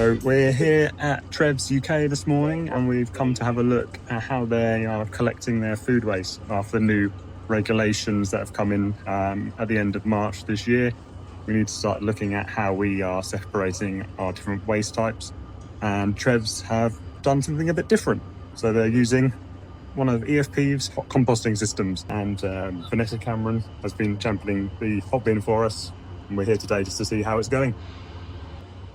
So we're here at Treves UK this morning, and we've come to have a look at how they are collecting their food waste after the new regulations that have come in at the end of March this year. We need to start looking at how we are separating our different waste types, and Treves have done something a bit different. So they're using one of EFP's hot composting systems, and Vanessa Cameron has been championing the HOTBIN for us, and we're here today just to see how it's going.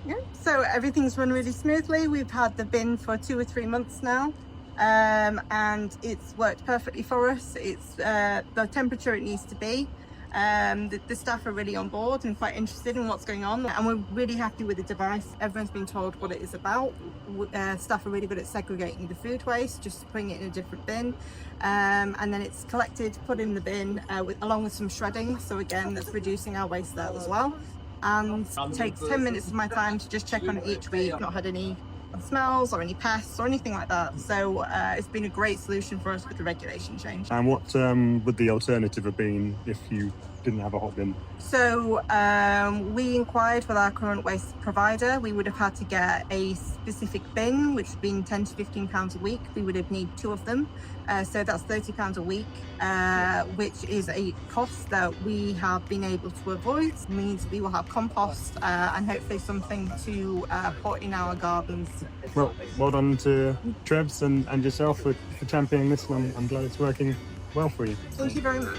Yeah, so everything's run really smoothly. We've had the bin for 2 or 3 months now, and it's worked perfectly for us. It's the temperature it needs to be. The staff are really on board and quite interested in what's going on, and we're really happy with the device. Everyone's been told what it is about. Staff are really good at segregating the food waste, just putting it in a different bin, and then it's collected, put in the bin along with some shredding. So again, that's reducing our waste there as well. And it takes 10 minutes of my time to just check on it each week. Not had any smells or any pests or anything like that. So it's been a great solution for us with the regulation change. And what would the alternative have been if you didn't have a HOTBIN? So we inquired with our current waste provider. We would have had to get a specific bin, which would have been £10 to £15 a week. We would have needed 2 of them. So that's £30 a week, which is a cost that we have been able to avoid. It means we will have compost and hopefully something to put in our gardens. Well done to Treves and yourself for championing this one. I'm glad it's working well for you. Thank you very much.